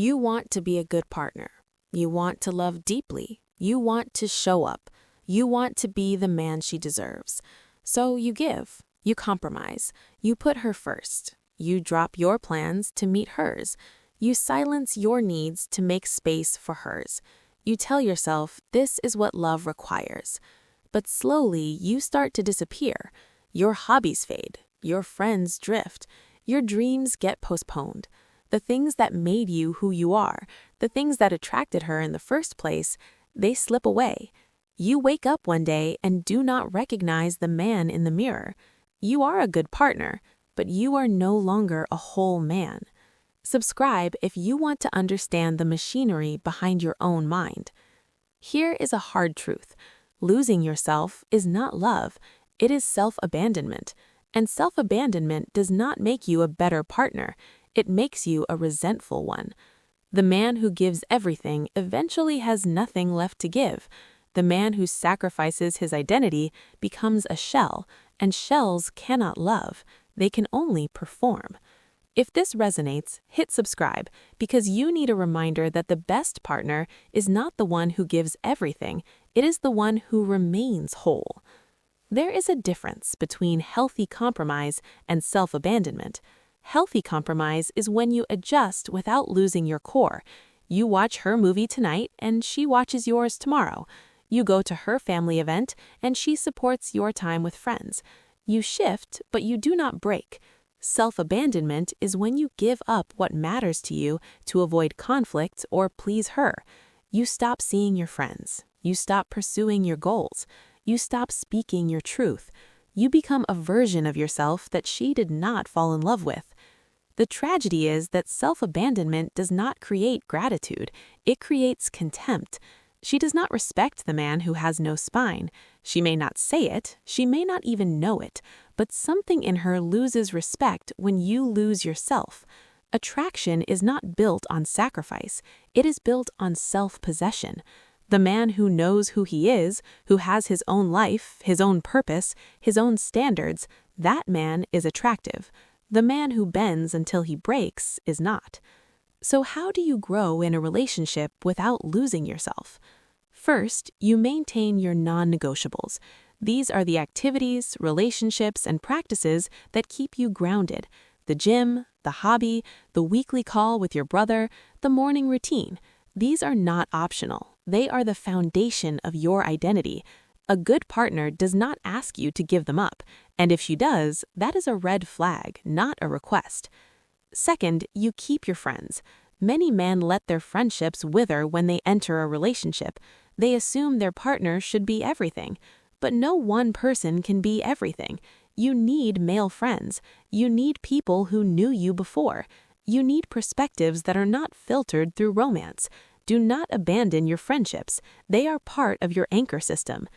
You want to be a good partner. You want to love deeply. You want to show up. You want to be the man she deserves. So you give. You compromise. You put her first. You drop your plans to meet hers. You silence your needs to make space for hers. You tell yourself this is what love requires. But slowly you start to disappear. Your hobbies fade. Your friends drift. Your dreams get postponed. The things that made you who you are, the things that attracted her in the first place, they slip away. You wake up one day and do not recognize the man in the mirror. You are a good partner, but you are no longer a whole man. Subscribe if you want to understand the machinery behind your own mind. Here is a hard truth. Losing yourself is not love. It is self-abandonment. And self-abandonment does not make you a better partner. It makes you a resentful one. The man who gives everything eventually has nothing left to give. The man who sacrifices his identity becomes a shell, and shells cannot love. They can only perform. If this resonates, hit subscribe, because you need a reminder that the best partner is not the one who gives everything. It is the one who remains whole. There is a difference between healthy compromise and self-abandonment. Healthy compromise is when you adjust without losing your core. You watch her movie tonight and she watches yours tomorrow. You go to her family event and she supports your time with friends. You shift, but you do not break. Self-abandonment is when you give up what matters to you to avoid conflict or please her. You stop seeing your friends. You stop pursuing your goals. You stop speaking your truth. You become a version of yourself that she did not fall in love with. The tragedy is that self-abandonment does not create gratitude. It creates contempt. She does not respect the man who has no spine. She may not say it, she may not even know it, but something in her loses respect when you lose yourself. Attraction is not built on sacrifice. It is built on self-possession. The man who knows who he is, who has his own life, his own purpose, his own standards, that man is attractive. The man who bends until he breaks is not. So how do you grow in a relationship without losing yourself? First, you maintain your non-negotiables. These are the activities, relationships, and practices that keep you grounded. The gym, the hobby, the weekly call with your brother, the morning routine. These are not optional. They are the foundation of your identity. A good partner does not ask you to give them up, and if she does, that is a red flag, not a request. Second, you keep your friends. Many men let their friendships wither when they enter a relationship. They assume their partner should be everything. But no one person can be everything. You need male friends. You need people who knew you before. You need perspectives that are not filtered through romance. Do not abandon your friendships. They are part of your anchor system.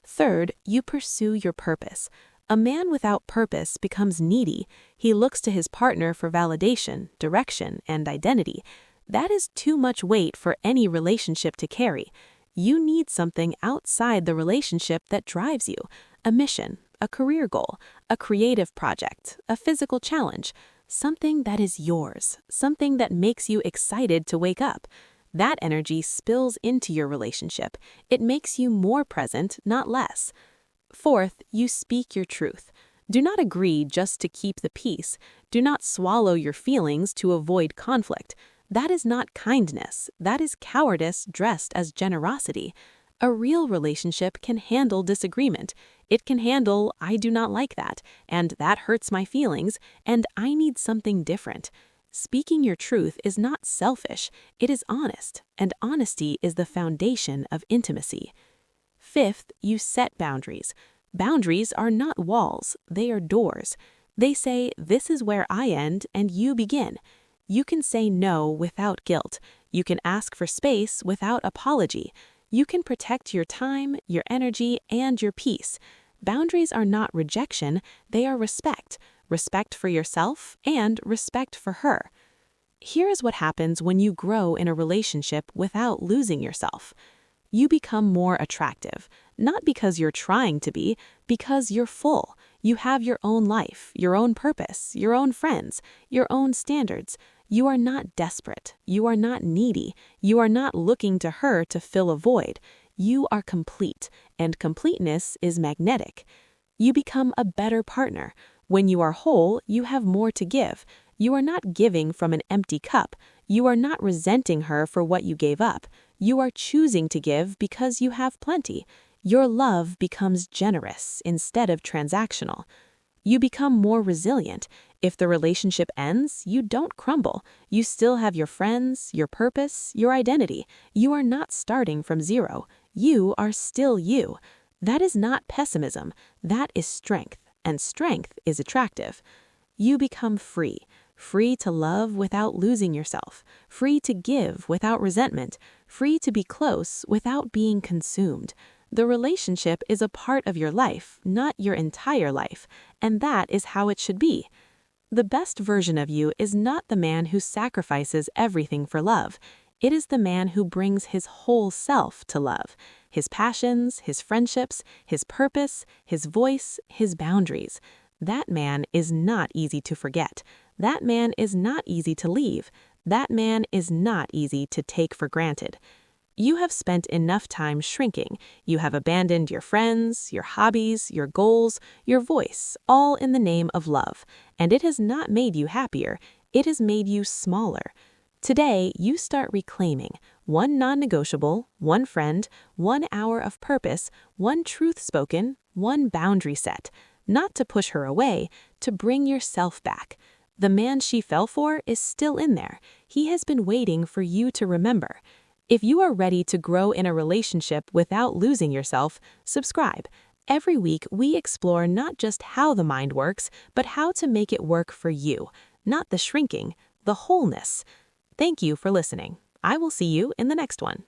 Third, you pursue your purpose. A man without purpose becomes needy. He looks to his partner for validation, direction, and identity. That is too much weight for any relationship to carry. You need something outside the relationship that drives you. A mission, a career goal, a creative project, a physical challenge. Something that is yours. Something that makes you excited to wake up. That energy spills into your relationship. It makes you more present, not less. Fourth, you speak your truth. Do not agree just to keep the peace. Do not swallow your feelings to avoid conflict. That is not kindness. That is cowardice dressed as generosity. A real relationship can handle disagreement. It can handle, I do not like that, and that hurts my feelings, and I need something different. Speaking your truth is not selfish. It is honest, and honesty is the foundation of intimacy. Fifth, you set boundaries. Boundaries are not walls, they are doors. They say, this is where I end and you begin. You can say no without guilt. You can ask for space without apology. You can protect your time, your energy, and your peace. Boundaries are not rejection, they are respect. Respect for yourself and respect for her. Here is what happens when you grow in a relationship without losing yourself. You become more attractive, not because you're trying to be, because you're full. You have your own life, your own purpose, your own friends, your own standards. You are not desperate. You are not needy. You are not looking to her to fill a void. You are complete, and completeness is magnetic. You become a better partner. When you are whole, you have more to give. You are not giving from an empty cup. You are not resenting her for what you gave up. You are choosing to give because you have plenty. Your love becomes generous instead of transactional. You become more resilient. If the relationship ends, you don't crumble. You still have your friends, your purpose, your identity. You are not starting from zero. You are still you. That is not pessimism. That is strength, and strength is attractive. You become free. Free to love without losing yourself. Free to give without resentment. Free to be close without being consumed. The relationship is a part of your life, not your entire life, and that is how it should be. The best version of you is not the man who sacrifices everything for love. It is the man who brings his whole self to love. His passions, his friendships, his purpose, his voice, his boundaries. That man is not easy to forget. That man is not easy to leave. That man is not easy to take for granted. You have spent enough time shrinking. You have abandoned your friends, your hobbies, your goals, your voice, all in the name of love. And it has not made you happier. It has made you smaller. Today, you start reclaiming one non-negotiable, one friend, 1 hour of purpose, one truth spoken, one boundary set. Not to push her away, to bring yourself back. The man she fell for is still in there. He has been waiting for you to remember. If you are ready to grow in a relationship without losing yourself, subscribe. Every week, we explore not just how the mind works, but how to make it work for you. Not the shrinking, the wholeness. Thank you for listening. I will see you in the next one.